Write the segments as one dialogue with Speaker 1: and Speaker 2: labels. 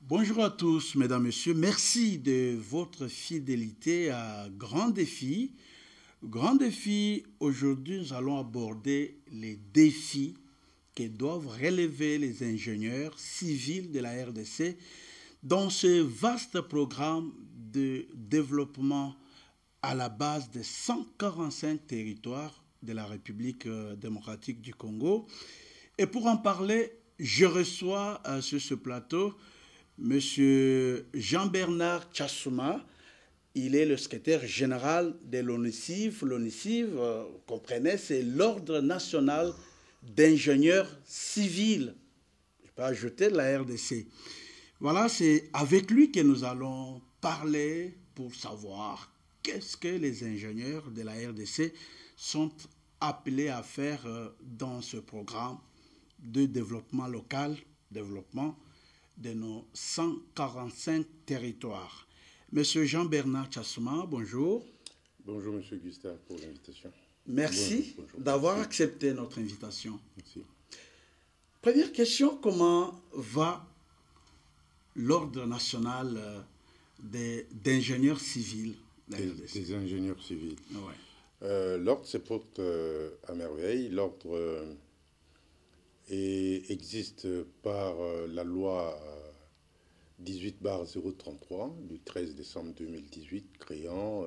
Speaker 1: Bonjour à tous, mesdames, messieurs. Merci de votre fidélité à Grand Défi. Grand Défi, aujourd'hui, nous allons aborder les défis que doivent relever les ingénieurs civils de la RDC dans ce vaste programme de développement à la base de 145 territoires de la République démocratique du Congo. Et pour en parler, je reçois sur ce plateau Monsieur Jean-Bernard Tchassouma. Il est le secrétaire général de l'ONICIV. L'ONICIV, vous comprenez, c'est l'Ordre national d'ingénieurs civils. Je peux ajouter de la RDC. Voilà, c'est avec lui que nous allons parler pour savoir qu'est-ce que les ingénieurs de la RDC sont appelés à faire dans ce programme de développement local, développement de nos 145 territoires. Monsieur Jean-Bernard Tchassouma, bonjour.
Speaker 2: Bonjour, Monsieur Gustave, pour l'invitation.
Speaker 1: Merci d'avoir accepté notre invitation.
Speaker 2: Merci.
Speaker 1: Première question, comment va l'Ordre national d'ingénieurs civils?
Speaker 2: Des ingénieurs civils.
Speaker 1: Ouais.
Speaker 2: L'ordre se porte à merveille. L'ordre existe par la loi 18/033 du 13 décembre 2018 créant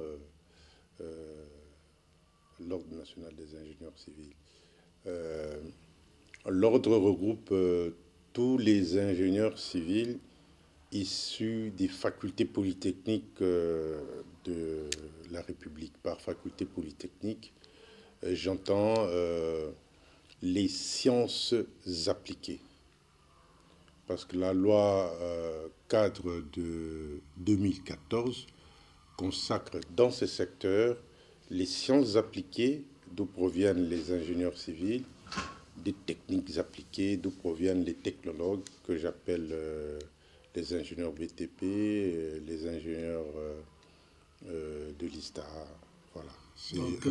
Speaker 2: l'Ordre national des ingénieurs civils. L'ordre regroupe tous les ingénieurs civils issus des facultés polytechniques de la République. Par faculté polytechnique, j'entends les sciences appliquées. Parce que la loi cadre de 2014 consacre dans ce secteur les sciences appliquées d'où proviennent les ingénieurs civils, des techniques appliquées d'où proviennent les technologues que j'appelle les ingénieurs BTP, les ingénieurs de l'ISTA. Voilà.
Speaker 1: Donc,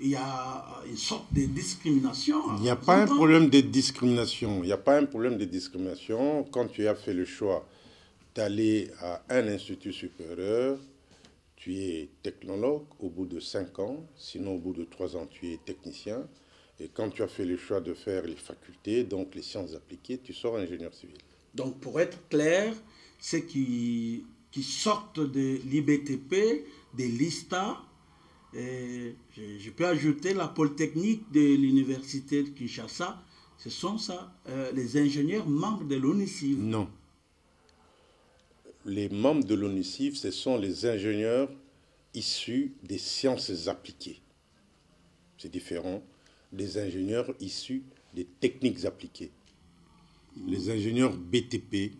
Speaker 1: il y a une sorte de discrimination.
Speaker 2: Il n'y a pas un problème de discrimination. Il n'y a pas un problème de discrimination. Quand tu as fait le choix d'aller à un institut supérieur, tu es technologue au bout de 5 ans. Sinon, au bout de 3 ans, tu es technicien. Et quand tu as fait le choix de faire les facultés, donc les sciences appliquées, tu sors ingénieur civil.
Speaker 1: Donc, pour être clair, ceux qui sortent de l'IBTP, de l'ISTA, je peux ajouter la Polytechnique de l'Université de Kinshasa, ce sont ça, les ingénieurs membres de l'ONICIV.
Speaker 2: Non. Les membres de l'ONICIV, ce sont les ingénieurs issus des sciences appliquées. C'est différent des ingénieurs issus des techniques appliquées. Les ingénieurs BTP,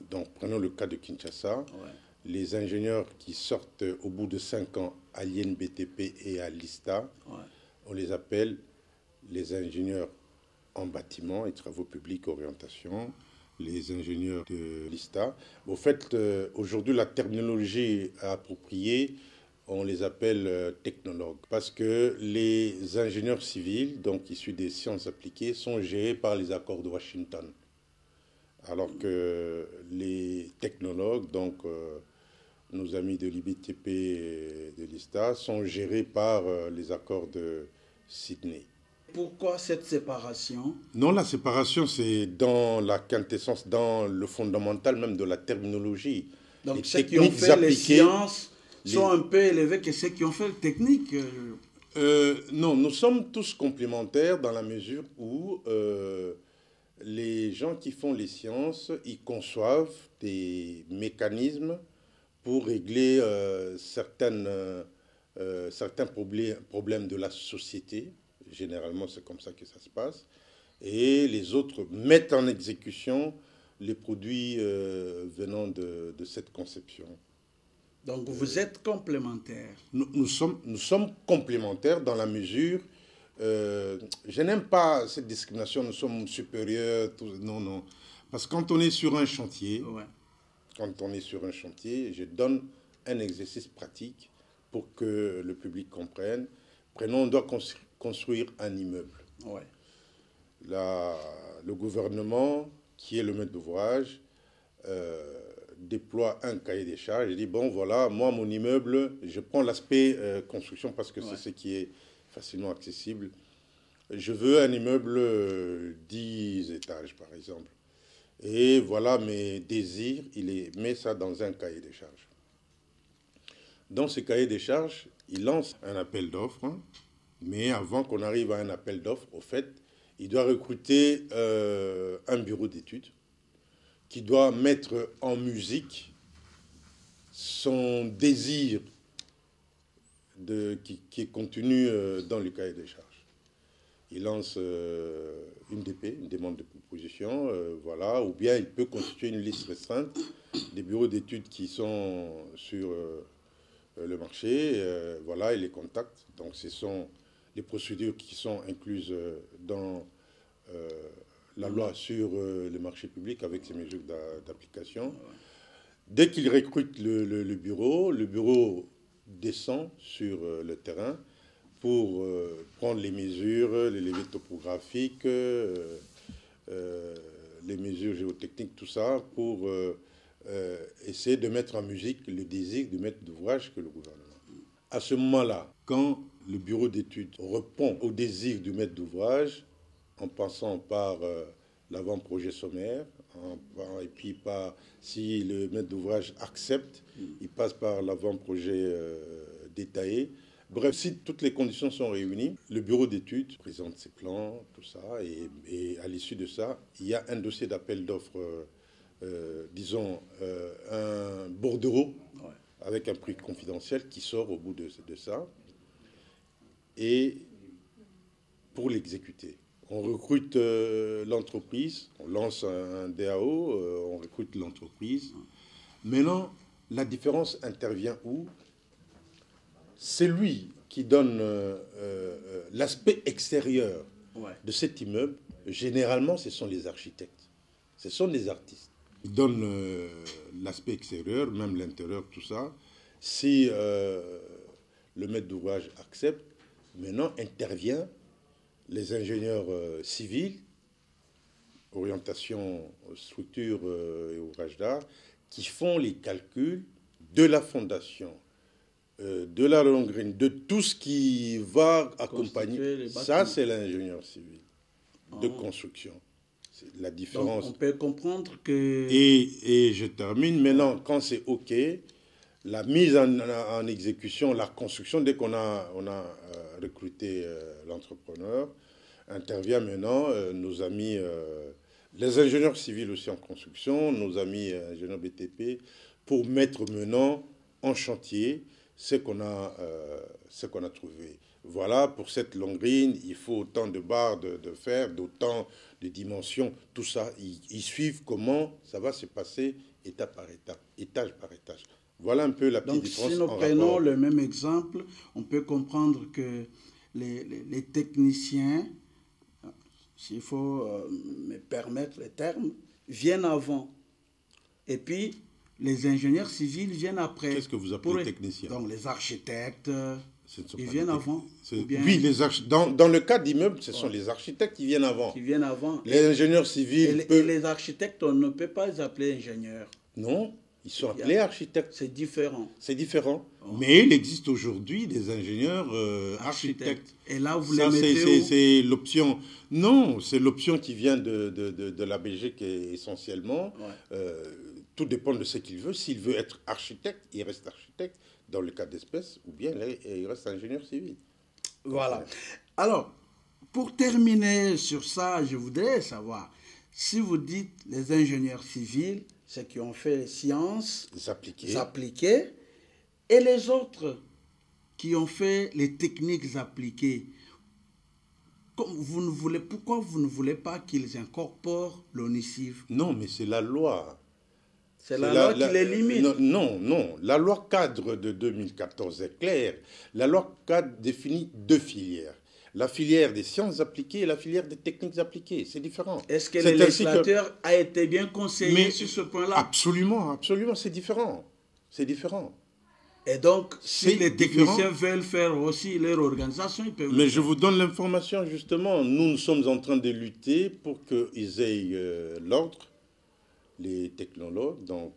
Speaker 2: donc prenons le cas de Kinshasa,
Speaker 1: Ouais.
Speaker 2: Les ingénieurs qui sortent au bout de 5 ans à l'INBTP et à l'ISTA,
Speaker 1: Ouais.
Speaker 2: on les appelle les ingénieurs en bâtiment et travaux publics orientation, les ingénieurs de l'ISTA. Au fait, aujourd'hui, la terminologie appropriée, on les appelle technologues. Parce que les ingénieurs civils, donc issus des sciences appliquées, sont gérés par les accords de Washington. Alors que les technologues, donc nos amis de l'IBTP et de l'ISTA, sont gérés par les accords de Sydney.
Speaker 1: Pourquoi cette séparation?
Speaker 2: Non, la séparation, c'est dans la quintessence, dans le fondamental même de la terminologie.
Speaker 1: Donc,
Speaker 2: les
Speaker 1: ceux qui ont fait les sciences sont un peu élevés que ceux qui ont fait le technique.
Speaker 2: Non, nous sommes tous complémentaires dans la mesure où les gens qui font les sciences, ils conçoivent des mécanismes pour régler certains problèmes de la société. Généralement, c'est comme ça que ça se passe. Et les autres mettent en exécution les produits venant de cette conception.
Speaker 1: Donc, vous êtes complémentaires.
Speaker 2: Nous sommes complémentaires dans la mesure... je n'aime pas cette discrimination, nous sommes supérieurs. Non. Parce que quand on est sur un chantier,
Speaker 1: Ouais.
Speaker 2: Je donne un exercice pratique pour que le public comprenne. Prenons, on doit construire un immeuble.
Speaker 1: Ouais.
Speaker 2: Le gouvernement, qui est le maître d'ouvrage, déploie un cahier des charges. Je dis, bon, voilà, moi, mon immeuble, je prends l'aspect construction parce que c'est ce qui est facilement accessible. Je veux un immeuble 10 étages, par exemple. Et voilà mes désirs, il met ça dans un cahier des charges. Dans ce cahier des charges, il lance un appel d'offres, hein, mais avant qu'on arrive à un appel d'offres, au fait, il doit recruter un bureau d'études qui doit mettre en musique son désir qui est contenu dans le cahier des charges. Il lance une DP, une demande de proposition, voilà, ou bien il peut constituer une liste restreinte des bureaux d'études qui sont sur le marché, voilà, il les contacte. Donc ce sont les procédures qui sont incluses dans la loi sur le marché public avec ses mesures d'application. Dès qu'il recrute le bureau descend sur le terrain pour prendre les mesures, les levées topographiques, les mesures géotechniques, tout ça, pour essayer de mettre en musique le désir du maître d'ouvrage que le gouvernement. À ce moment-là, quand le bureau d'études répond au désir du maître d'ouvrage, en passant par l'avant-projet sommaire, et puis si le maître d'ouvrage accepte, il passe par l'avant-projet détaillé. Bref, si toutes les conditions sont réunies, le bureau d'études présente ses plans, tout ça, et à l'issue de ça, il y a un dossier d'appel d'offres, disons, un bordereau, avec un prix confidentiel qui sort au bout de ça. Et pour l'exécuter, on recrute l'entreprise, on lance un DAO, on recrute l'entreprise. Maintenant, la différence intervient où? C'est lui qui donne l'aspect extérieur de cet immeuble. Généralement, ce sont les architectes, ce sont les artistes. Ils donnent l'aspect extérieur, même l'intérieur, tout ça. Si le maître d'ouvrage accepte, maintenant intervient les ingénieurs civils, orientation, structure et ouvrage d'art, qui font les calculs de la fondation, de la longrine, de tout ce qui va accompagner. Ça, c'est l'ingénieur civil de construction. C'est la différence.
Speaker 1: Donc, on peut comprendre que...
Speaker 2: Et je termine. Maintenant, quand c'est OK, la mise en exécution, la construction, dès qu'on a recruté l'entrepreneur, intervient maintenant nos amis, les ingénieurs civils aussi en construction, nos amis ingénieurs BTP, pour mettre maintenant en chantier ce qu'on a trouvé. Voilà, pour cette longrine, il faut autant de barres de fer, d'autant de dimensions, tout ça. Ils suivent comment ça va se passer étape par étape, étage par étage. Voilà un peu la petite différence.
Speaker 1: Donc, si nous prenons le même exemple, on peut comprendre que les techniciens, s'il faut me permettre les termes, viennent avant. Et puis, les ingénieurs civils viennent après.
Speaker 2: Qu'est-ce que vous appelez technicien?
Speaker 1: Donc, les architectes, ils viennent avant.
Speaker 2: Bien... Oui, dans le cas d'immeuble, ce sont les architectes qui viennent avant.
Speaker 1: Qui viennent avant.
Speaker 2: Les ingénieurs civils...
Speaker 1: Et les architectes, on ne peut pas les appeler ingénieurs.
Speaker 2: Non, ils sont appelés architectes.
Speaker 1: C'est différent.
Speaker 2: C'est différent. Oh. Mais il existe aujourd'hui des ingénieurs architectes.
Speaker 1: Et là, vous les mettez où?
Speaker 2: C'est l'option... Non, c'est l'option qui vient de la Belgique essentiellement. Tout dépend de ce qu'il veut. S'il veut être architecte, il reste architecte dans le cas d'espèce, ou bien il reste ingénieur civil.
Speaker 1: Voilà. Alors, pour terminer sur ça, je voudrais savoir, si vous dites les ingénieurs civils, ceux qui ont fait les sciences appliquées, et les autres qui ont fait les techniques appliquées, pourquoi vous ne voulez pas qu'ils incorporent l'ONICIF?
Speaker 2: Non, mais c'est la loi.
Speaker 1: C'est la loi qui les limite.
Speaker 2: Non. La loi cadre de 2014 est claire. La loi cadre définit deux filières. La filière des sciences appliquées et la filière des techniques appliquées. C'est différent.
Speaker 1: Est-ce que le législateur a été bien conseillé sur ce point-là?
Speaker 2: Absolument, c'est différent. C'est différent.
Speaker 1: Et donc, si les techniciens veulent faire aussi leur organisation, ils peuvent...
Speaker 2: Mais je vous donne l'information, justement. Nous sommes en train de lutter pour qu'ils aient l'ordre, les technologues, donc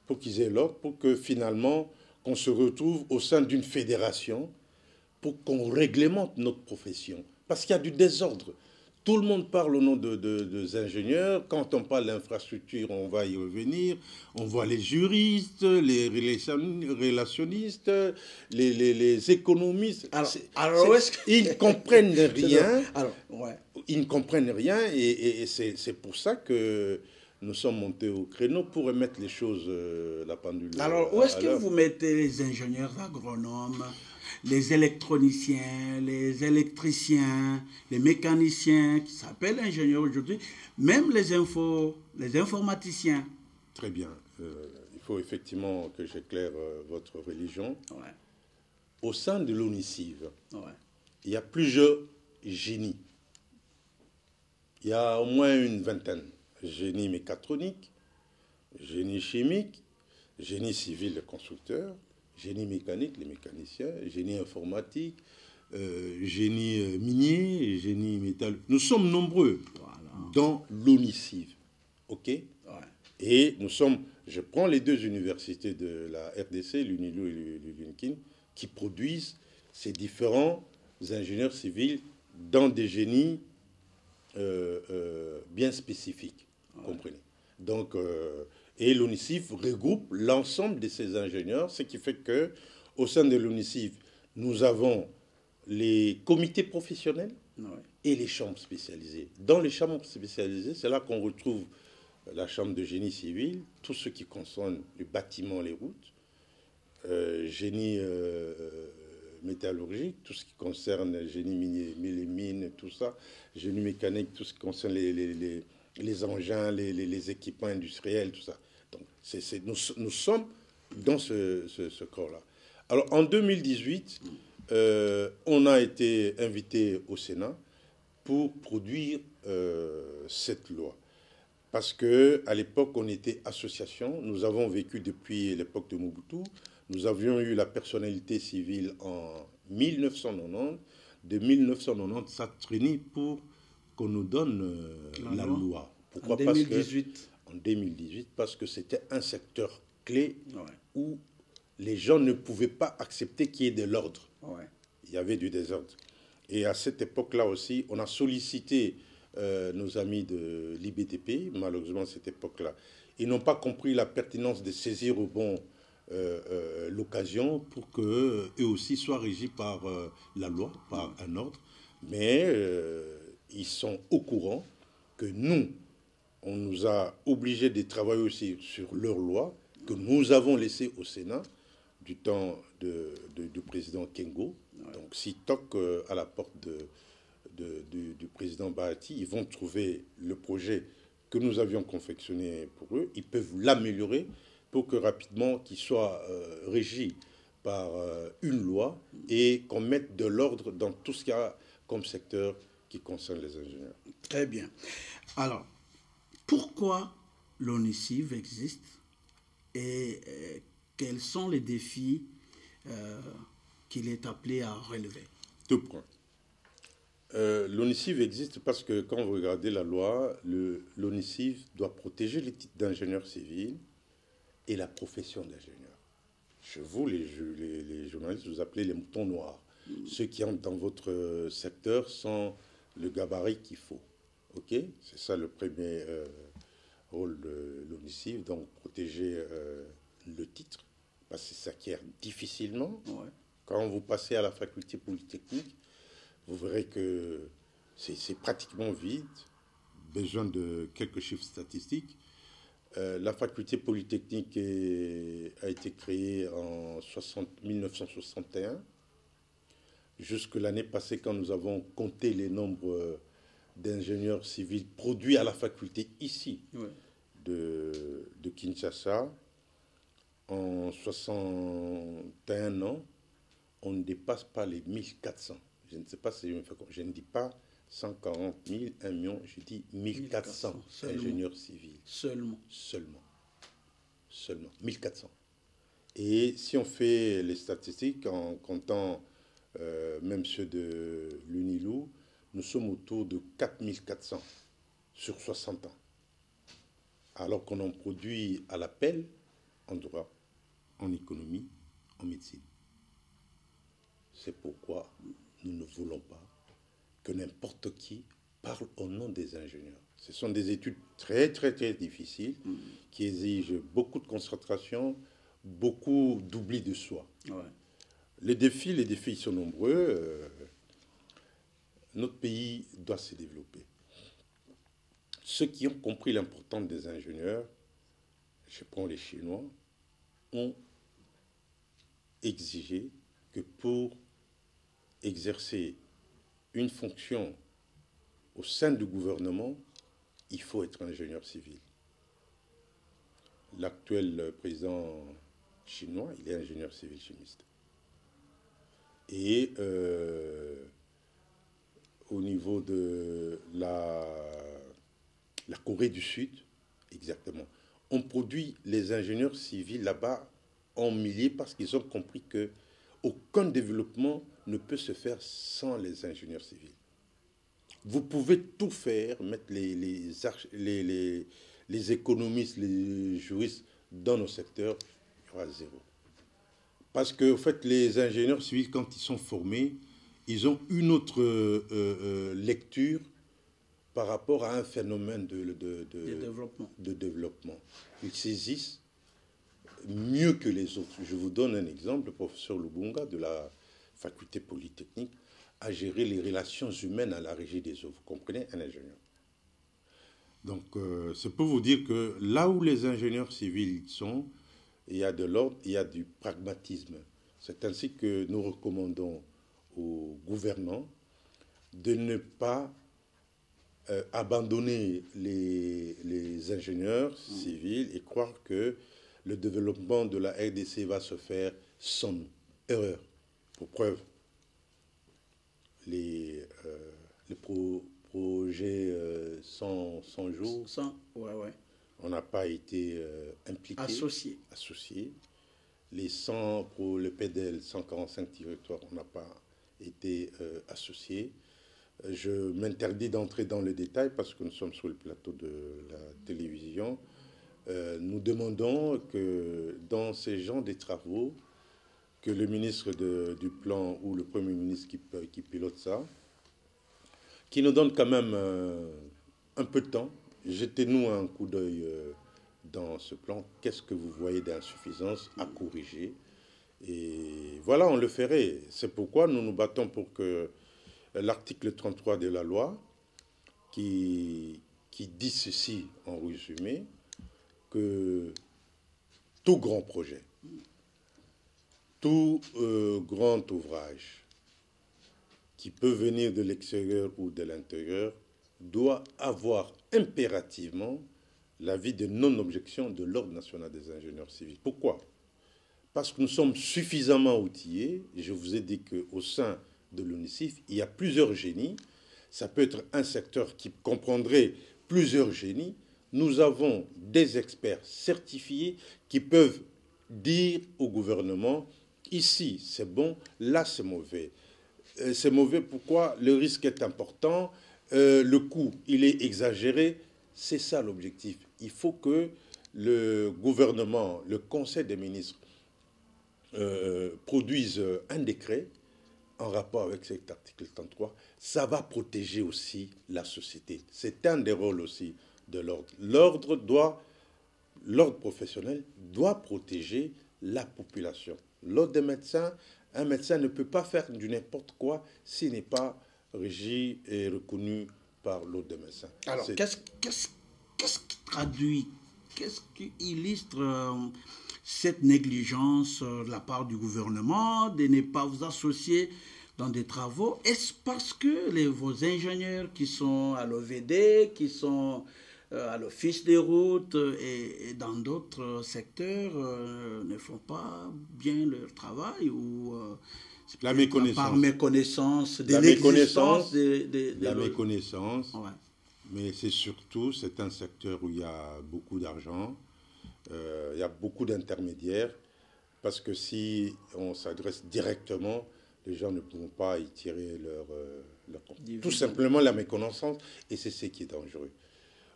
Speaker 2: pour qu'ils aient l'ordre, pour que finalement qu'on se retrouve au sein d'une fédération, pour qu'on réglemente notre profession. Parce qu'il y a du désordre. Tout le monde parle au nom des ingénieurs. Quand on parle d'infrastructure, on va y revenir. On voit les juristes, les relationnistes, les économistes. Ils ne comprennent rien. Ils ne comprennent rien et c'est pour ça que nous sommes montés au créneau pour remettre les choses, la pendule.
Speaker 1: Alors, où est-ce que vous mettez les ingénieurs agronomes, les électroniciens, les électriciens, les mécaniciens, qui s'appellent ingénieurs aujourd'hui, même les informaticiens?
Speaker 2: Très bien. Il faut effectivement que j'éclaire votre religion.
Speaker 1: Ouais.
Speaker 2: Au sein de l'ONICIV,
Speaker 1: Ouais.
Speaker 2: il y a plusieurs génies. Il y a au moins une vingtaine. Génie mécatronique, génie chimique, génie civil, les constructeurs, génie mécanique, les mécaniciens, génie informatique, génie minier, génie métal. Nous sommes nombreux dans l'ONICIV. OK? Ouais. Et nous sommes, je prends les deux universités de la RDC, l'UNILO et l'UNIKIN, qui produisent ces différents ingénieurs civils dans des génies bien spécifiques. Ouais. Comprenez. Donc, et l'ONICIV regroupe l'ensemble de ces ingénieurs, ce qui fait que au sein de l'ONICIV, nous avons les comités professionnels et les chambres spécialisées. Dans les chambres spécialisées, c'est là qu'on retrouve la chambre de génie civil, tout ce qui concerne les bâtiments, les routes, génie métallurgique, tout ce qui concerne le génie minier, les mines, tout ça, génie mécanique, tout ce qui concerne les engins, les équipements industriels, tout ça. Donc, nous sommes dans ce corps-là. Alors, en 2018, on a été invité au Sénat pour produire cette loi. Parce qu'à l'époque, on était association. Nous avons vécu depuis l'époque de Mobutu. Nous avions eu la personnalité civile en 1990. De 1990, ça traînait pour qu'on nous donne la loi.
Speaker 1: Pourquoi? En 2018.
Speaker 2: En 2018, parce que c'était un secteur clé où les gens ne pouvaient pas accepter qu'il y ait de l'ordre. Ouais. Il y avait du désordre. Et à cette époque-là aussi, on a sollicité nos amis de l'IBTP, malheureusement à cette époque-là. Ils n'ont pas compris la pertinence de saisir au bon l'occasion pour qu'eux aussi soient régis par la loi, par un ordre. Mais ils sont au courant que nous, on nous a obligés de travailler aussi sur leur loi, que nous avons laissé au Sénat du temps du président Kengo. Ouais. Donc s'ils toquent à la porte du président Bahati, ils vont trouver le projet que nous avions confectionné pour eux. Ils peuvent l'améliorer pour que rapidement qu'il soit régi par une loi et qu'on mette de l'ordre dans tout ce qu'il y a comme secteur qui concerne les ingénieurs.
Speaker 1: Très bien. Alors, pourquoi l'ONICIV existe et quels sont les défis qu'il est appelé à relever?
Speaker 2: Deux points. L'ONICIV existe parce que quand vous regardez la loi, l'ONICIV doit protéger les titres d'ingénieur civil et la profession d'ingénieur. Chez vous, les journalistes, vous appelez les moutons noirs. Ceux qui entrent dans votre secteur sont le gabarit qu'il faut. OK? C'est ça le premier rôle de l'ONICIV, donc protéger le titre, parce que ça s'acquiert difficilement. Ouais. Quand vous passez à la faculté polytechnique, vous verrez que c'est pratiquement vide, besoin de quelques chiffres statistiques. La faculté polytechnique a été créée en 1961. Jusque l'année passée, quand nous avons compté les nombres d'ingénieurs civils produits à la faculté ici de Kinshasa, en 61 ans, on ne dépasse pas les 1400. Je ne sais pas si je ne dis pas 140 000, 1 million, je dis 1400 ingénieurs civils.
Speaker 1: Seulement.
Speaker 2: 1400. Et si on fait les statistiques en comptant même ceux de l'UNILO, nous sommes autour de 4400 sur 60 ans. alors qu'on en produit à l'appel en droit, en économie, en médecine. C'est pourquoi nous ne voulons pas que n'importe qui parle au nom des ingénieurs. Ce sont des études très, très, très difficiles qui exigent beaucoup de concentration, beaucoup d'oubli de soi.
Speaker 1: Ouais.
Speaker 2: Les défis sont nombreux. Notre pays doit se développer. Ceux qui ont compris l'importance des ingénieurs, je prends les Chinois, ont exigé que pour exercer une fonction au sein du gouvernement, il faut être ingénieur civil. L'actuel président chinois, il est ingénieur civil chimiste. Et au niveau de la Corée du Sud, exactement, on produit les ingénieurs civils là-bas en milliers parce qu'ils ont compris que aucun développement ne peut se faire sans les ingénieurs civils. Vous pouvez tout faire, mettre les économistes, les juristes dans nos secteurs, il y aura zéro. Parce que, en fait, les ingénieurs civils, quand ils sont formés, ils ont une autre lecture par rapport à un phénomène de développement. Ils saisissent mieux que les autres. Je vous donne un exemple. Le professeur Lubunga de la faculté polytechnique a géré les relations humaines à la régie des eaux. Vous comprenez, un ingénieur. Donc, c'est pour vous dire que là où les ingénieurs civils sont, il y a de l'ordre, il y a du pragmatisme. C'est ainsi que nous recommandons aux gouvernants de ne pas abandonner les ingénieurs civils et croire que le développement de la RDC va se faire sans nous. Erreur. Pour preuve, les projets 100 jours, on n'a pas été impliqués, associés. Les 100 pour le PDL, 145 territoires, on n'a pas été associés. Je m'interdis d'entrer dans le détail parce que nous sommes sur le plateau de la télévision. Nous demandons que dans ces genres de travaux, que le ministre du Plan ou le Premier ministre qui pilote ça, qui nous donne quand même un peu de temps, jetez-nous un coup d'œil dans ce plan. Qu'est-ce que vous voyez d'insuffisance à corriger? Et voilà, on le ferait. C'est pourquoi nous nous battons pour que l'article 33 de la loi, qui dit ceci en résumé, que tout grand projet, tout grand ouvrage qui peut venir de l'extérieur ou de l'intérieur doit avoir impérativement l'avis de non-objection de l'Ordre national des ingénieurs civils. Pourquoi? Parce que nous sommes suffisamment outillés. Je vous ai dit qu'au sein de l'UNICIF, il y a plusieurs génies. Ça peut être un secteur qui comprendrait plusieurs génies. Nous avons des experts certifiés qui peuvent dire au gouvernement, ici c'est bon, là c'est mauvais. C'est mauvais pourquoi? Le risque est important, le coût il est exagéré. C'est ça l'objectif. Il faut que le gouvernement, le Conseil des ministres produise un décret en rapport avec cet article 33. Ça va protéger aussi la société. C'est un des rôles aussi de l'ordre. L'ordre professionnel doit protéger la population. L'ordre des médecins, un médecin ne peut pas faire du n'importe quoi s'il n'est pas régi et reconnu par l'ordre des médecins.
Speaker 1: Alors, qu'est-ce qui traduit, qu'est-ce qui illustre cette négligence de la part du gouvernement de ne pas vous associer dans des travaux? Est-ce parce que vos ingénieurs qui sont à l'OVD, qui sont à l'Office des routes et dans d'autres secteurs ne font pas bien leur travail ou
Speaker 2: la méconnaissance.
Speaker 1: Par méconnaissance de
Speaker 2: l'existence
Speaker 1: la
Speaker 2: méconnaissance. Ouais. Mais c'est un secteur où il y a beaucoup d'argent, il y a beaucoup d'intermédiaires, parce que si on s'adresse directement, les gens ne pourront pas y tirer leur compte. Tout simplement la méconnaissance, et c'est ce qui est dangereux.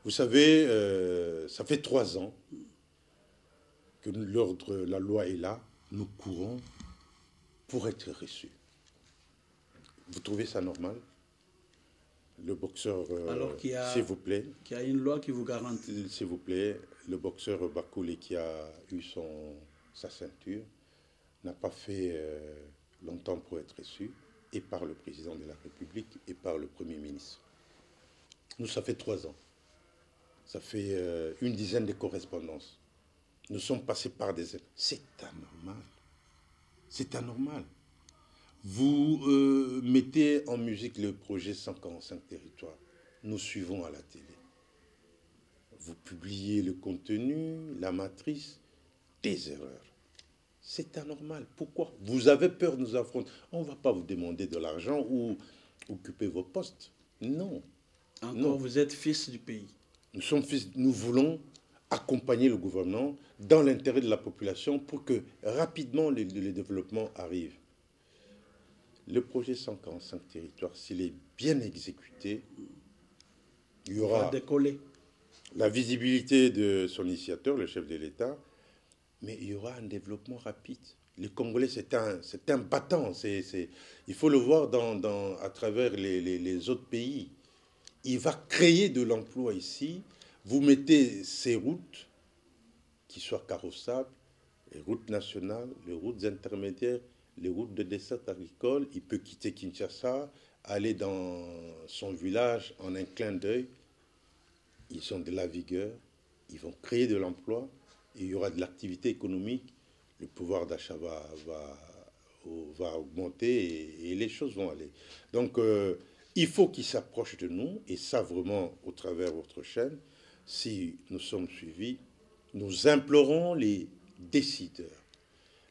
Speaker 2: Vous savez, ça fait 3 ans que la loi est là. Nous courons pour être reçus. Vous trouvez ça normal? Le boxeur,
Speaker 1: Alors
Speaker 2: s'il vous plaît.
Speaker 1: qu'il y a une loi qui vous garantit.
Speaker 2: S'il vous plaît, le boxeur Bakouli qui a eu sa ceinture n'a pas fait longtemps pour être reçu, et par le président de la République et par le Premier ministre. Nous, ça fait 3 ans. Ça fait une dizaine de correspondances. Nous sommes passés par des... C'est anormal. C'est anormal. Vous mettez en musique le projet 145 territoires. Nous suivons à la télé. Vous publiez le contenu, la matrice, des erreurs. C'est anormal. Pourquoi? Vous avez peur de nous affronter. On ne va pas vous demander de l'argent ou occuper vos postes. Non.
Speaker 1: Encore,
Speaker 2: non.
Speaker 1: Vous êtes fils du pays.
Speaker 2: Nous sommes fils. Nous voulons accompagner le gouvernement dans l'intérêt de la population pour que rapidement le développement arrive. Le projet 145 territoires, s'il est bien exécuté, il y aura la visibilité de son initiateur, le chef de l'État, mais il y aura un développement rapide. Les Congolais, c'est un battant. Il faut le voir à travers les autres pays. Il va créer de l'emploi ici. Vous mettez ces routes, qui soient carrossables, les routes nationales, les routes intermédiaires, les routes de dessert agricole. Il peut quitter Kinshasa, aller dans son village en un clin d'œil. Ils ont de la vigueur, ils vont créer de l'emploi, il y aura de l'activité économique, le pouvoir d'achat va augmenter et les choses vont aller. Donc, il faut qu'ils s'approchent de nous, et ça vraiment au travers de votre chaîne. Si nous sommes suivis, nous implorons les décideurs,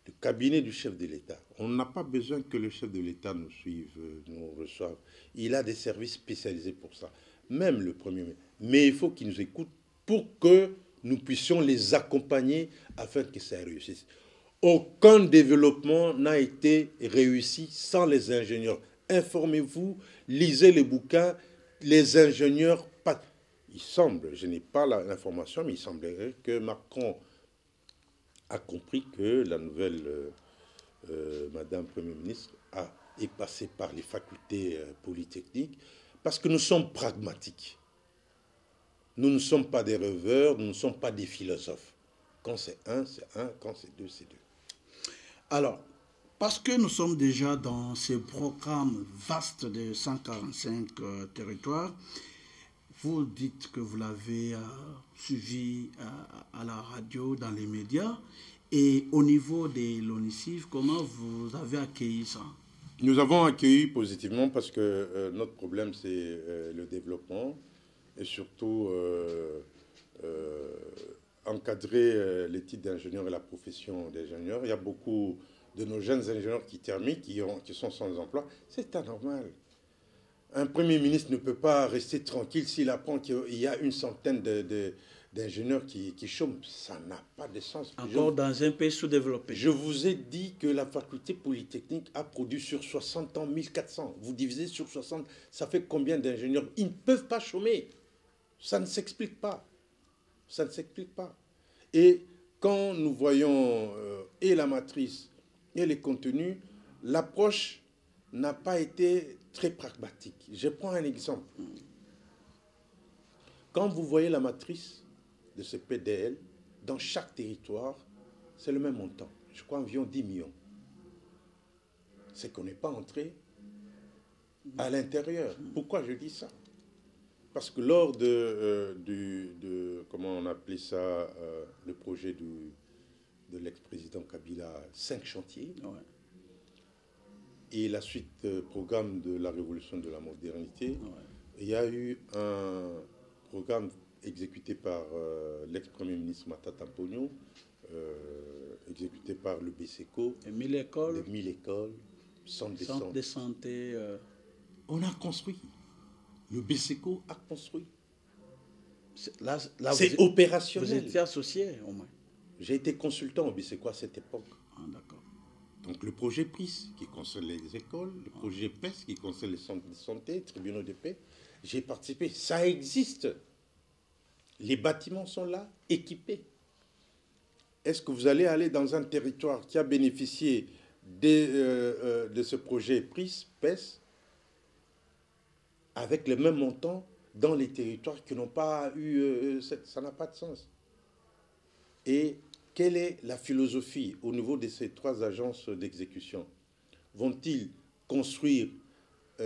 Speaker 2: le cabinet du chef de l'État. On n'a pas besoin que le chef de l'État nous suive, nous reçoive. Il a des services spécialisés pour ça, même le Premier ministre. Mais il faut qu'ils nous écoutent pour que nous puissions les accompagner afin que ça réussisse. Aucun développement n'a été réussi sans les ingénieurs. Informez-vous, lisez les bouquins, les ingénieurs. Il semble, je n'ai pas l'information, mais il semblerait que Macron a compris que la nouvelle Madame Premier ministre est passée par les facultés polytechniques, parce que nous sommes pragmatiques. Nous ne sommes pas des rêveurs, nous ne sommes pas des philosophes. Quand c'est un, c'est un. Quand c'est deux, c'est deux.
Speaker 1: Alors, parce que nous sommes déjà dans ce programme vaste de 145 territoires, vous dites que vous l'avez suivi à la radio, dans les médias, et au niveau de l'ONICIF, comment vous avez accueilli ça?
Speaker 2: Nous avons accueilli positivement parce que notre problème, c'est le développement. Et surtout encadrer les titres d'ingénieur et la profession d'ingénieur. Il y a beaucoup de nos jeunes ingénieurs qui terminent, qui sont sans emploi. C'est anormal. Un Premier ministre ne peut pas rester tranquille s'il apprend qu'il y a une centaine d'ingénieurs qui chôment. Ça n'a pas de sens.
Speaker 1: Encore dans un pays sous-développé.
Speaker 2: Je vous ai dit que la faculté polytechnique a produit sur 60 ans 1400. Vous divisez sur 60, ça fait combien d'ingénieurs? Ils ne peuvent pas chômer. Ça ne s'explique pas. Ça ne s'explique pas. Et quand nous voyons et la matrice et les contenus, l'approche n'a pas été très pragmatique. Je prends un exemple. Quand vous voyez la matrice de ce PDL, dans chaque territoire, c'est le même montant. Je crois environ 10 millions. C'est qu'on n'est pas entré à l'intérieur. Pourquoi je dis ça? Parce que lors comment on appelait ça, le projet de l'ex-président Kabila, 5 chantiers, ouais. Et la suite programme de la révolution de la modernité, ouais. Il y a eu un programme exécuté par l'ex-premier ministre Matata Ponyo, exécuté par le BSECO.
Speaker 1: Et 1000 écoles.
Speaker 2: 1000 écoles, centre
Speaker 1: de santé.
Speaker 2: On a construit. Le BSECO a construit.
Speaker 1: Là,
Speaker 2: c'est opérationnel.
Speaker 1: Vous étiez associé au moins.
Speaker 2: J'ai été consultant au BSECO à cette époque.
Speaker 1: Ah, d'accord.
Speaker 2: Donc le projet PRIS qui concerne les écoles, le projet PES qui concerne les centres de santé, tribunaux de paix, j'ai participé. Ça existe. Les bâtiments sont là, équipés. Est-ce que vous allez aller dans un territoire qui a bénéficié de ce projet PES avec le même montant dans les territoires qui n'ont pas eu... ça n'a pas de sens. Et quelle est la philosophie au niveau de ces 3 agences d'exécution? Vont-ils construire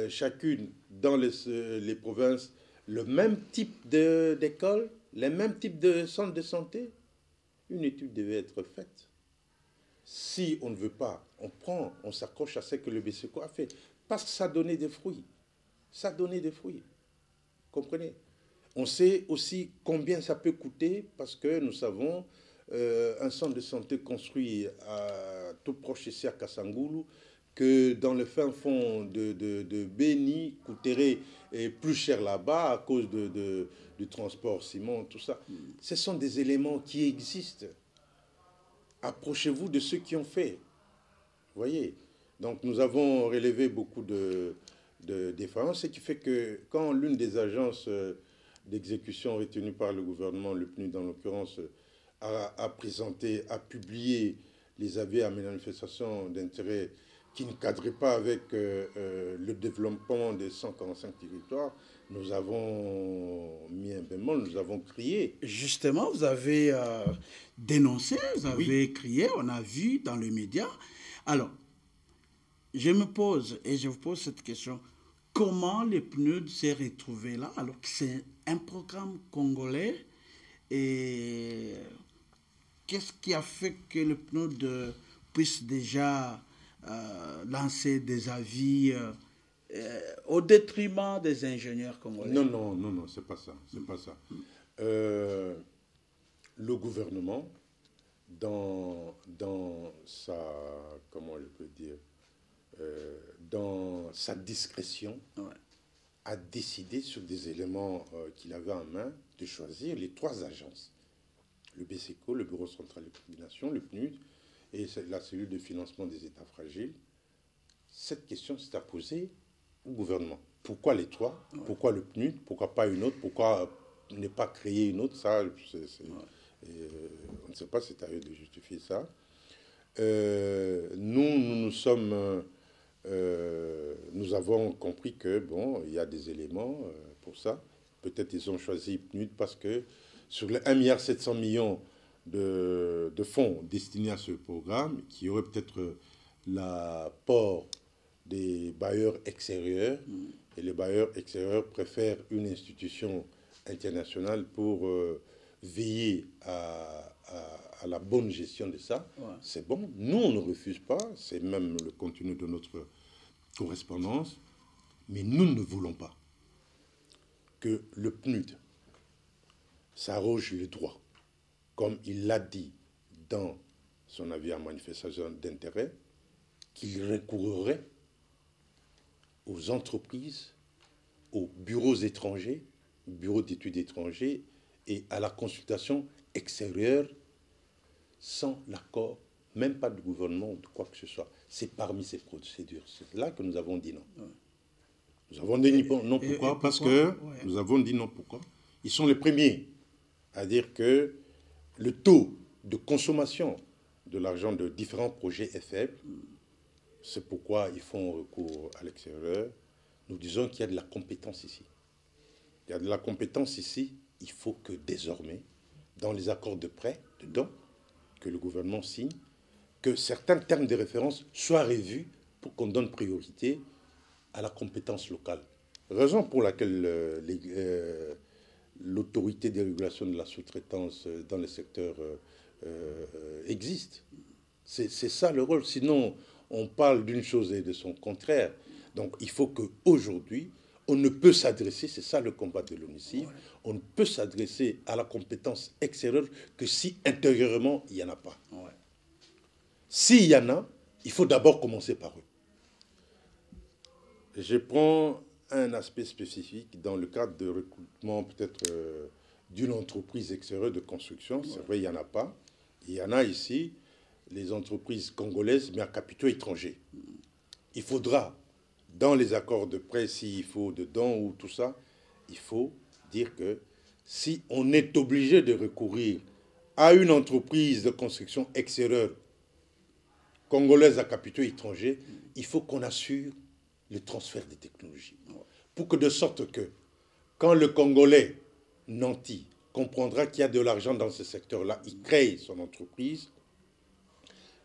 Speaker 2: chacune dans les provinces le même type d'école, les mêmes types de centres de santé? Une étude devait être faite. Si on ne veut pas, on s'accroche à ce que le BCECO a fait. Parce que ça a donné des fruits. Ça a donné des fruits. Comprenez? On sait aussi combien ça peut coûter parce que nous savons un centre de santé construit tout proche ici à Kassangoulou, que dans le fin fond de Béni coûterait plus cher là-bas à cause du transport ciment, tout ça. Ce sont des éléments qui existent. Approchez-vous de ceux qui ont fait. Vous voyez? Donc nous avons relevé beaucoup de défaillances, ce qui fait que quand l'une des agences d'exécution retenues par le gouvernement, le PNUD en l'occurrence, a publié les avis à manifestation d'intérêt qui ne cadraient pas avec le développement des 145 territoires, nous avons mis un bémol, nous avons crié.
Speaker 1: Justement, vous avez dénoncé, vous avez crié, on a vu dans les médias. Alors, je me pose, et je vous pose cette question, comment le PNUD s'est retrouvé là, alors que c'est un programme congolais, et qu'est-ce qui a fait que le PNUD puisse déjà lancer des avis au détriment des ingénieurs congolais?
Speaker 2: Non, c'est pas ça. C'est pas ça. Le gouvernement, dans sa, comment je peux dire, dans sa discrétion, a décidé sur des éléments qu'il avait en main de choisir les 3 agences. Le BCECO, le Bureau central de coordination, le PNUD et la cellule de financement des États fragiles. Cette question s'est à poser au gouvernement. Pourquoi les 3? Pourquoi le PNUD? Pourquoi pas une autre? Pourquoi ne pas créer une autre? Ça, on ne sait pas, c'est à eux de justifier ça. Nous avons compris que, bon, il y a des éléments pour ça. Peut-être ils ont choisi PNUD parce que sur les 1,7 milliard de fonds destinés à ce programme, qui aurait peut-être l'apport des bailleurs extérieurs, et les bailleurs extérieurs préfèrent une institution internationale pour veiller à la bonne gestion de ça. C'est bon. Nous, on ne refuse pas. C'est même le contenu de notre correspondance. Mais nous ne voulons pas que le PNUD s'arroge le droit, comme il l'a dit dans son avis à manifestation d'intérêt, qu'il recourrait aux entreprises, aux bureaux étrangers, bureaux d'études étrangers et à la consultation extérieure sans l'accord, même pas du gouvernement ou de quoi que ce soit. C'est parmi ces procédures. C'est là que nous avons dit non. Nous avons dit non pourquoi? Parce que nous avons dit non pourquoi. Ils sont les premiers à dire que le taux de consommation de l'argent de différents projets est faible. C'est pourquoi ils font recours à l'extérieur. Nous disons qu'il y a de la compétence ici. Il y a de la compétence ici. Il faut que désormais, dans les accords de prêt, dedans, que le gouvernement signe, que certains termes de référence soient revus pour qu'on donne priorité à la compétence locale. Raison pour laquelle l'autorité de régulation de la sous-traitance dans le secteur existe. C'est ça le rôle. Sinon, on parle d'une chose et de son contraire. Donc, il faut qu'aujourd'hui, on ne peut s'adresser, c'est ça le combat de l'ONUCIF, on ne peut s'adresser à la compétence extérieure que si intérieurement, il n'y en a pas. S'il y en a, il faut d'abord commencer par eux. Je prends un aspect spécifique dans le cadre de recrutement peut-être d'une entreprise extérieure de construction. C'est vrai, il n'y en a pas. Il y en a ici, les entreprises congolaises, mais à capitaux étrangers. Il faudra, dans les accords de prêt, s'il faut dedans ou tout ça, il faut dire que si on est obligé de recourir à une entreprise de construction extérieure congolaise à capitaux étrangers, il faut qu'on assure le transfert des technologies. Pour que de sorte que, quand le Congolais nanti comprendra qu'il y a de l'argent dans ce secteur-là, il crée son entreprise,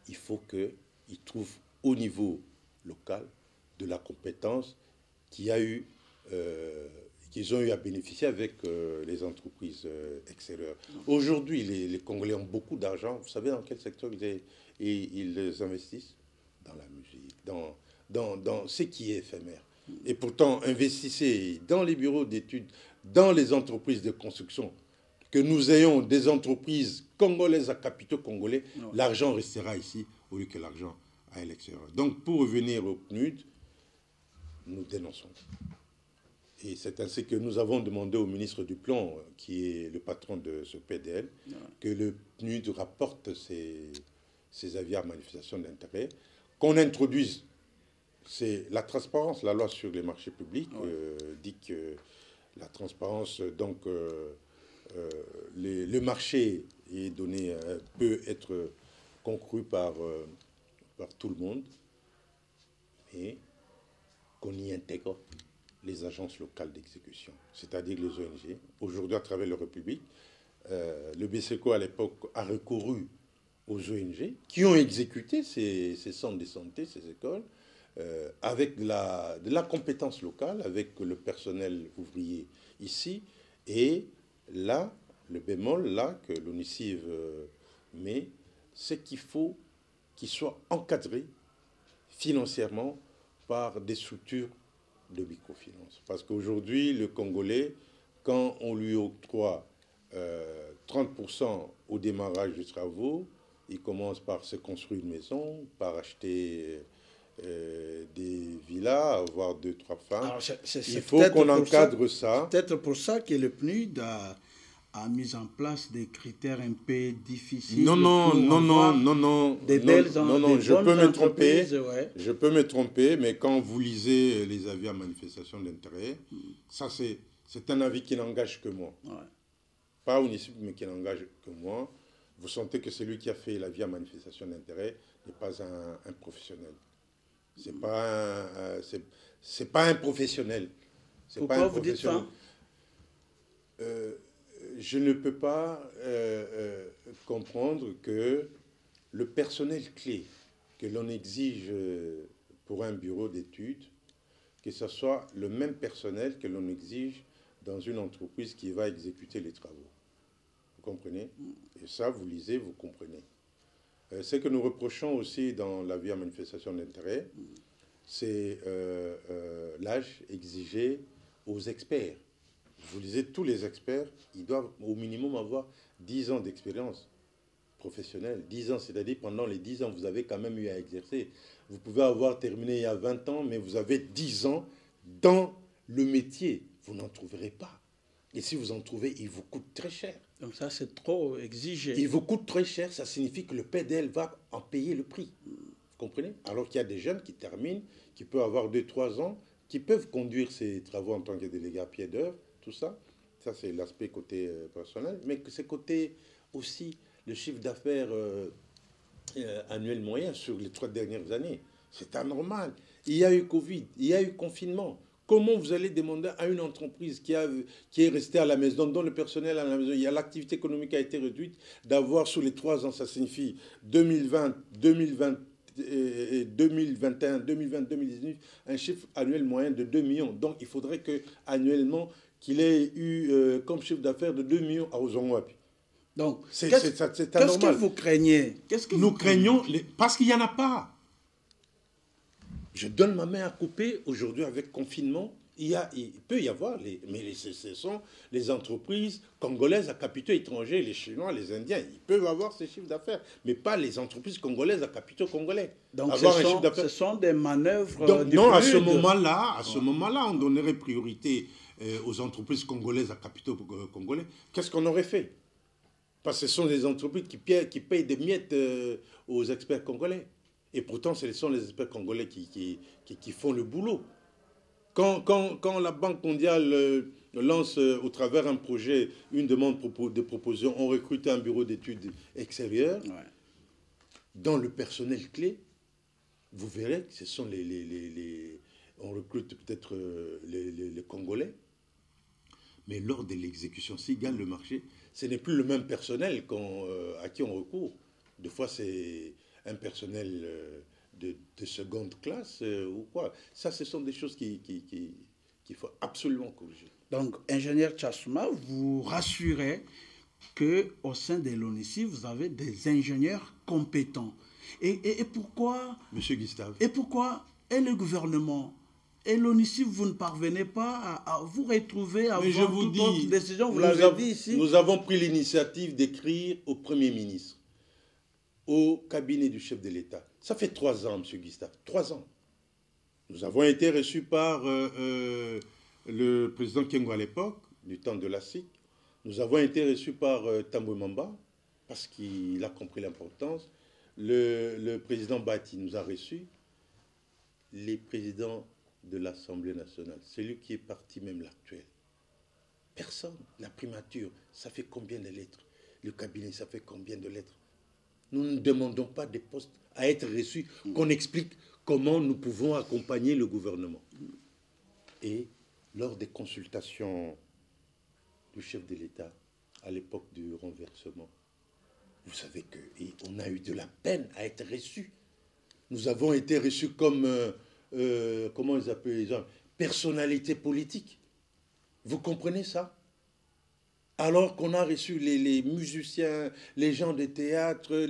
Speaker 2: il faut qu'il trouve au niveau local de la compétence qu'ils ont eu à bénéficier avec les entreprises extérieures. Aujourd'hui, les Congolais ont beaucoup d'argent. Vous savez dans quel secteur ils investissent? Dans la musique, dans ce qui est éphémère. Et pourtant, investissez dans les bureaux d'études, dans les entreprises de construction, que nous ayons des entreprises congolaises à capitaux congolais, l'argent restera ici au lieu que l'argent à l'extérieur. Donc, pour revenir au PNUD, nous dénonçons. Et c'est ainsi que nous avons demandé au ministre du Plan, qui est le patron de ce PDL, que le PNUD rapporte ses avis à manifestation d'intérêt, qu'on introduise. C'est la transparence. La loi sur les marchés publics dit que la transparence, donc le marché est donné, peut être conclu par tout le monde, mais qu'on y intègre les agences locales d'exécution, c'est-à-dire les ONG. Aujourd'hui, à travers la République, le BCECO, à l'époque, a recouru aux ONG qui ont exécuté ces centres de santé, ces écoles, avec de la compétence locale, avec le personnel ouvrier ici. Et là, le bémol, là, que l'ONICIV met, c'est qu'il faut qu'il soit encadré financièrement par des structures de microfinance. Parce qu'aujourd'hui, le Congolais, quand on lui octroie 30% au démarrage des travaux, il commence par se construire une maison, par acheter des villas, avoir 2-3 femmes. Alors, il faut qu'on encadre ça.
Speaker 1: C'est peut-être pour ça que le PNUD a mis en place des critères un peu difficiles.
Speaker 2: Non, je peux me tromper. Ouais. Je peux me tromper, mais quand vous lisez les avis à manifestation d'intérêt, ça c'est un avis qui n'engage que moi. Ouais. Pas UNICIF, mais qui n'engage que moi. Vous sentez que celui qui a fait l'avis à manifestation d'intérêt n'est pas un professionnel. C'est pas un professionnel.
Speaker 1: Pourquoi vous dites ça?
Speaker 2: Je ne peux pas comprendre que le personnel clé que l'on exige pour un bureau d'études, que ce soit le même personnel que l'on exige dans une entreprise qui va exécuter les travaux. Vous comprenez? Et ça, vous lisez, vous comprenez. Ce que nous reprochons aussi dans l'avis à manifestation d'intérêt, c'est l'âge exigé aux experts. Vous lisez, tous les experts, ils doivent au minimum avoir 10 ans d'expérience professionnelle. 10 ans, c'est-à-dire pendant les 10 ans, vous avez quand même eu à exercer. Vous pouvez avoir terminé il y a 20 ans, mais vous avez 10 ans dans le métier. Vous n'en trouverez pas. Et si vous en trouvez, il vous coûte très cher.
Speaker 1: Donc ça, c'est trop exigé.
Speaker 2: Il vous coûte très cher, ça signifie que le PDL va en payer le prix. Vous comprenez? Alors qu'il y a des jeunes qui terminent, qui peuvent avoir 2-3 ans, qui peuvent conduire ces travaux en tant que délégués à pied d'œuvre, tout ça. Ça, c'est l'aspect côté personnel. Mais c'est côté aussi le chiffre d'affaires annuel moyen sur les 3 dernières années. C'est anormal. Il y a eu Covid, il y a eu confinement. Comment vous allez demander à une entreprise qui est restée à la maison, dont le personnel à la maison, l'activité économique a été réduite, d'avoir sur les 3 ans, ça signifie 2020, 2021, 2020, 2019, un chiffre annuel moyen de 2 millions. Donc, il faudrait qu'annuellement, qu'il ait eu comme chiffre d'affaires de 2 millions à Ozonwapi.
Speaker 1: Donc, qu'est-ce que vous craignez?
Speaker 2: Nous craignons, parce qu'il n'y en a pas. Je donne ma main à couper aujourd'hui avec confinement. Il peut y avoir, mais ce sont les entreprises congolaises à capitaux étrangers, les Chinois, les Indiens. Ils peuvent avoir ces chiffres d'affaires, mais pas les entreprises congolaises à capitaux congolais.
Speaker 1: Donc ce sont des manœuvres.
Speaker 2: Donc, non, à ce moment-là, on donnerait priorité aux entreprises congolaises à capitaux congolais. Qu'est-ce qu'on aurait fait? Parce que ce sont des entreprises qui payent des miettes aux experts congolais. Et pourtant, ce sont les experts congolais qui font le boulot. Quand la Banque mondiale lancent au travers un projet, une demande de proposition, on recrute un bureau d'études extérieures.
Speaker 1: Ouais.
Speaker 2: Dans le personnel clé, vous verrez que ce sont on recrute peut-être les Congolais, mais lors de l'exécution, s'ils gagnent le marché, ce n'est plus le même personnel à qui on recourt. Des fois, c'est un personnel de seconde classe ou quoi. Ça, ce sont des choses qu'il faut absolument corriger.
Speaker 1: Donc, ingénieur Tchassouma, vous rassurez qu'au sein de l'ONICIF, vous avez des ingénieurs compétents. Et pourquoi...
Speaker 2: Monsieur Gustave.
Speaker 1: Et pourquoi, et le gouvernement, et l'ONICIF, vous ne parvenez pas à vous retrouver avant toute autre décision, vous l'avez dit ici.
Speaker 2: Nous avons pris l'initiative d'écrire au Premier ministre, au cabinet du chef de l'État. Ça fait 3 ans, monsieur Gustave, 3 ans. Nous avons été reçus par le président Kengo à l'époque, du temps de la SIC. Nous avons été reçus par Tambwe Mamba, parce qu'il a compris l'importance. Le président Bati nous a reçus. Les présidents de l'Assemblée nationale, celui qui est parti même l'actuel. Personne. La primature, ça fait combien de lettres? Le cabinet, ça fait combien de lettres? Nous ne demandons pas des postes à être reçus, qu'on explique comment nous pouvons accompagner le gouvernement. Et lors des consultations du chef de l'État, à l'époque du renversement, vous savez qu'on a eu de la peine à être reçus. Nous avons été reçus comme, comment ils appellent les gens, personnalité politique. Vous comprenez ça? Alors qu'on a reçu les musiciens, les gens de théâtre,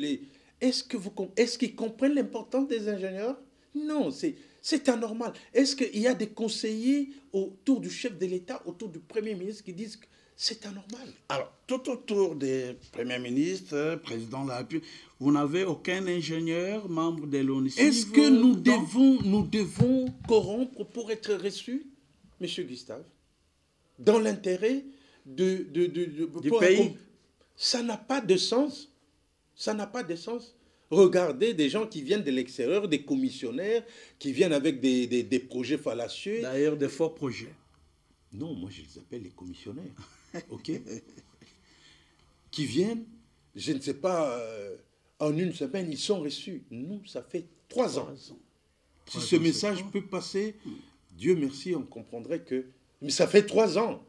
Speaker 2: est-ce qu'ils comprennent l'importance des ingénieurs? Non, c'est anormal. Est-ce qu'il y a des conseillers autour du chef de l'État, autour du Premier ministre qui disent que c'est anormal?
Speaker 1: Alors, tout autour des premiers ministres, président de la République, vous n'avez aucun ingénieur, membre de l'ONICIF?
Speaker 2: Est-ce que nous devons corrompre pour être reçus, monsieur Gustave, dans l'intérêt du
Speaker 1: pays?
Speaker 2: Ça n'a pas de sens. Ça n'a pas de sens. Regardez des gens qui viennent de l'extérieur, des commissionnaires, qui viennent avec des projets fallacieux.
Speaker 1: D'ailleurs, des faux projets.
Speaker 2: Non, moi je les appelle les commissionnaires. OK? Qui viennent, je ne sais pas, en une semaine, ils sont reçus. Nous, ça fait 3 ans. Si ce message peut passer, Dieu merci, on comprendrait que... Mais ça fait 3 ans.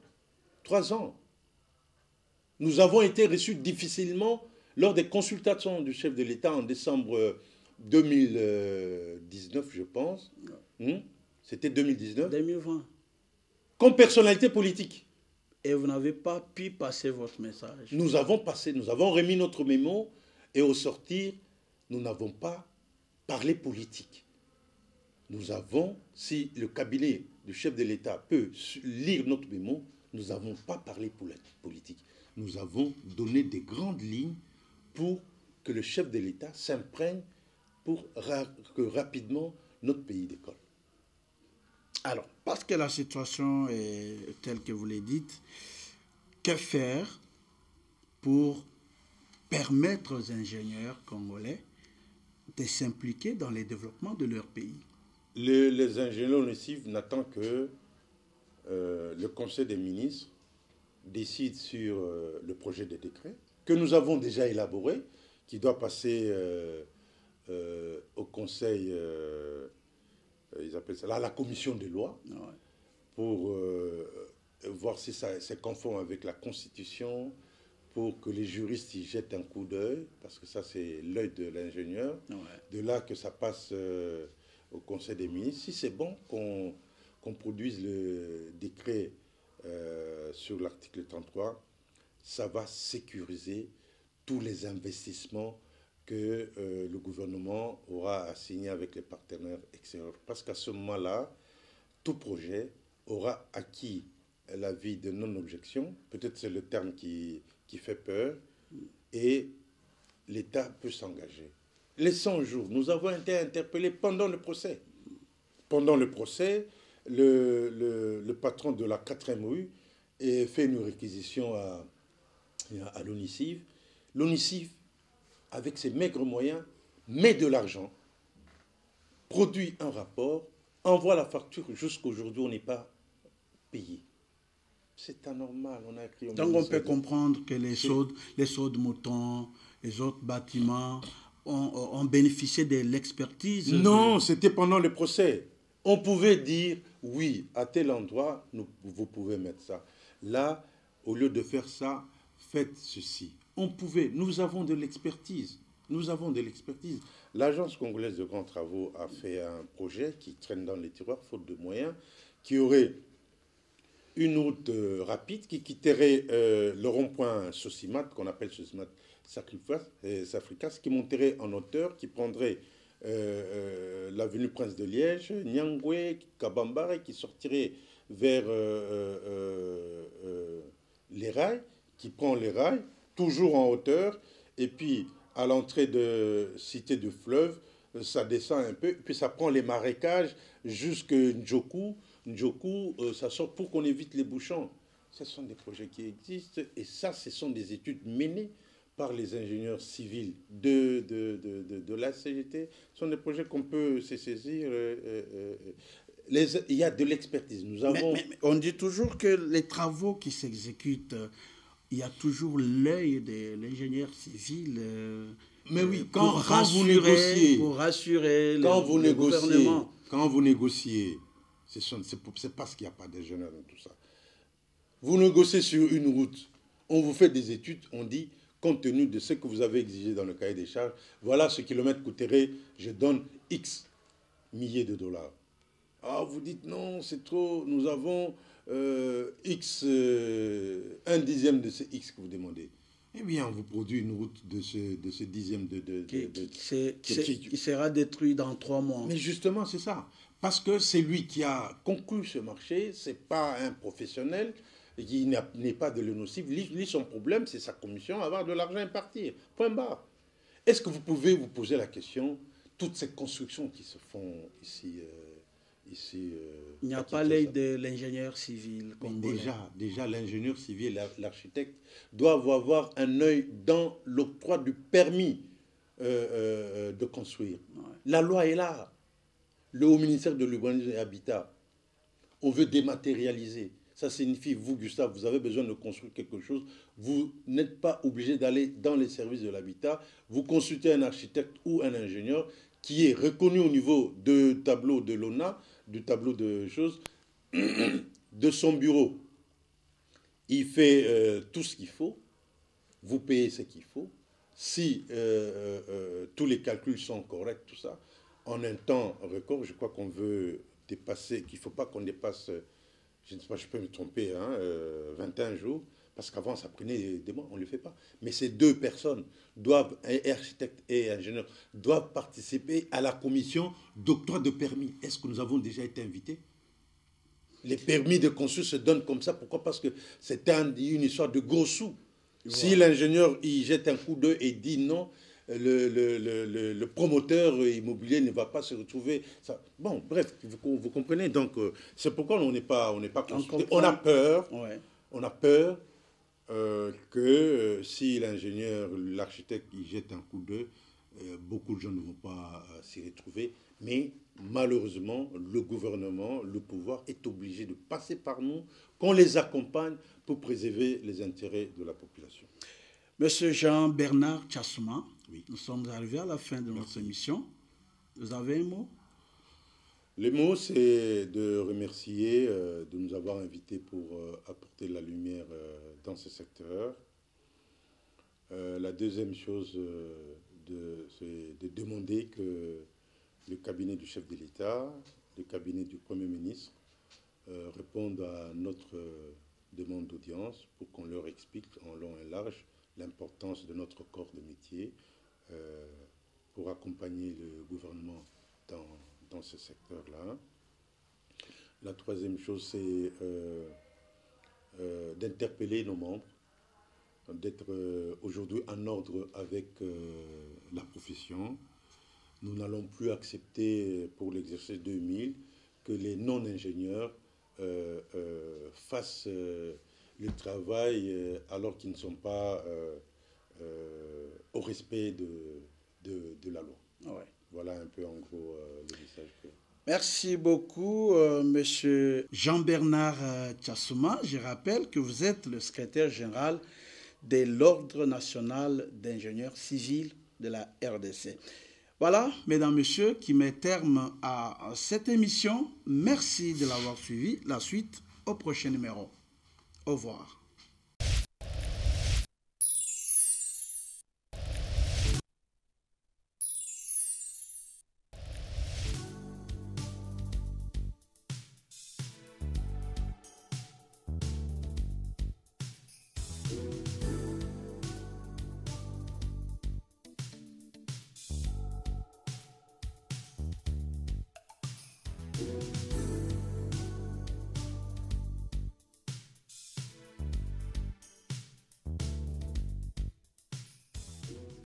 Speaker 2: 3 ans. Nous avons été reçus difficilement lors des consultations du chef de l'État en décembre 2019, je pense. C'était 2019.
Speaker 1: 2020.
Speaker 2: Comme personnalité politique.
Speaker 1: Et vous n'avez pas pu passer votre message?
Speaker 2: Nous avons remis notre mémo et au sortir, nous n'avons pas parlé politique. Nous avons, si le cabinet du chef de l'État peut lire notre mémo, nous n'avons pas parlé politique. Nous avons donné des grandes lignes pour que le chef de l'État s'imprègne pour que rapidement notre pays décolle.
Speaker 1: Alors, parce que la situation est telle que vous l'avez dite, que faire pour permettre aux ingénieurs congolais de s'impliquer dans le développement de leur pays?
Speaker 2: Les ingénieurs ONICIF n'attendent que le Conseil des ministres décide sur le projet de décret que nous avons déjà élaboré, qui doit passer au Conseil, ils appellent ça la commission des lois, pour voir si c'est conforme avec la Constitution, pour que les juristes y jettent un coup d'œil, parce que ça c'est l'œil de l'ingénieur. De là que ça passe au Conseil des ministres. Si c'est bon qu'on produise le décret sur l'article 33, ça va sécuriser tous les investissements que le gouvernement aura à signer avec les partenaires extérieurs. Parce qu'à ce moment-là, tout projet aura acquis l'avis de non-objection. Peut-être c'est le terme qui fait peur. Et l'État peut s'engager. Les 100 jours, nous avons été interpellés pendant le procès. Pendant le procès, le patron de la 4e rue a fait une réquisition à l'ONICIF. L'ONICIF, avec ses maigres moyens, met de l'argent, produit un rapport, envoie la facture. Jusqu'à aujourd'hui, on n'est pas payé. C'est anormal, on a écrit au
Speaker 1: Donc on
Speaker 2: ministère
Speaker 1: peut comprendre que les saudes moutons, les autres bâtiments ont bénéficié de l'expertise.
Speaker 2: Non, c'était pendant le procès. On pouvait dire, oui, à tel endroit, vous pouvez mettre ça. Là, au lieu de faire ça, faites ceci. On pouvait, nous avons de l'expertise. Nous avons de l'expertise. L'Agence congolaise de grands travaux a fait un projet qui traîne dans les tiroirs, faute de moyens, qui aurait une route rapide qui quitterait le rond-point Sosimat, qu'on appelle Sosimat Safricas, qui monterait en hauteur, qui prendrait l'avenue Prince de Liège, Nyangwe, Kabambare, qui sortirait vers les rails, qui prend les rails, toujours en hauteur, et puis à l'entrée de Cité du Fleuve, ça descend un peu, et puis ça prend les marécages jusqu'à Ndjoku. Ndjoku, ça sort pour qu'on évite les bouchons. Ce sont des projets qui existent, et ça, ce sont des études menées par les ingénieurs civils de la CGT. Ce sont des projets qu'on peut se saisir. Il y a de l'expertise. Nous avons...
Speaker 1: mais on dit toujours que les travaux qui s'exécutent, il y a toujours l'œil de l'ingénieur civil.
Speaker 2: Mais oui,
Speaker 1: quand vous négociez, pour rassurer le gouvernement.
Speaker 2: Quand vous négociez, c'est parce qu'il n'y a pas d'ingénieur dans tout ça. Vous négociez sur une route, on vous fait des études, on dit, compte tenu de ce que vous avez exigé dans le cahier des charges, voilà ce kilomètre coûterait, je donne X milliers de dollars. Ah, vous dites non, c'est trop, nous avons X, un dixième de ce X que vous demandez. Eh bien, on vous produit une route de ce dixième
Speaker 1: qui sera détruit dans 3 mois.
Speaker 2: Mais justement, c'est ça. Parce que c'est lui qui a conclu ce marché, ce n'est pas un professionnel qui n'est pas de l'ENOCIF. Lui, son problème, c'est sa commission, avoir de l'argent et partir. Point barre. Est-ce que vous pouvez vous poser la question, toutes ces constructions qui se font ici
Speaker 1: il n'y a pas l'œil de l'ingénieur civil.
Speaker 2: Déjà l'ingénieur civil, l'architecte, doivent avoir un œil dans l'octroi du permis de construire. Ouais. La loi est là. Le haut ministère de l'Urbanisme et Habitat, on veut dématérialiser. Ça signifie, vous, Gustave, vous avez besoin de construire quelque chose. Vous n'êtes pas obligé d'aller dans les services de l'habitat. Vous consultez un architecte ou un ingénieur qui est reconnu au niveau de tableau de l'ONA, du tableau de choses, de son bureau. Il fait tout ce qu'il faut. Vous payez ce qu'il faut. Si tous les calculs sont corrects, tout ça, en un temps record, je crois qu'on veut dépasser, qu'il ne faut pas qu'on dépasse, je ne sais pas, je peux me tromper, 21 jours, parce qu'avant ça prenait des mois, on ne le fait pas. Mais ces deux personnes doivent, architecte et ingénieur, doivent participer à la commission d'octroi de permis. Est-ce que nous avons déjà été invités? Les permis de construire se donnent comme ça. Pourquoi? Parce que c'est une histoire de gros sous. Voilà. Si l'ingénieur il jette un coup d'œil et dit non, le promoteur immobilier ne va pas se retrouver. Ça. Bon, bref, vous comprenez. Donc, c'est pourquoi on n'est pas consulté. On a peur. Ouais. On a peur que si l'ingénieur, l'architecte, il jette un coup d'œil, beaucoup de gens ne vont pas s'y retrouver. Mais malheureusement, le gouvernement, le pouvoir est obligé de passer par nous, qu'on les accompagne pour préserver les intérêts de la population.
Speaker 1: Monsieur Jean-Bernard Tchassouma, oui. Nous sommes arrivés à la fin de notre émission. Vous avez un mot?
Speaker 2: Le mot, c'est de remercier, de nous avoir invités pour apporter la lumière dans ce secteur. La deuxième chose, c'est de demander que le cabinet du chef de l'État, le cabinet du Premier ministre répondent à notre demande d'audience pour qu'on leur explique en long et large l'importance de notre corps de métier pour accompagner le gouvernement dans ce secteur-là. La troisième chose, c'est d'interpeller nos membres, d'être aujourd'hui en ordre avec la profession. Nous n'allons plus accepter pour l'exercice 2000 que les non-ingénieurs fassent le travail alors qu'ils ne sont pas au respect de la loi. Ouais. Voilà un peu en gros le message que...
Speaker 1: Merci beaucoup, Monsieur Jean-Bernard Tchassouma. Je rappelle que vous êtes le secrétaire général de l'Ordre national d'ingénieurs civils de la RDC. Voilà, mesdames, messieurs, qui met terme à cette émission. Merci de l'avoir suivi. La suite au prochain numéro. Au revoir.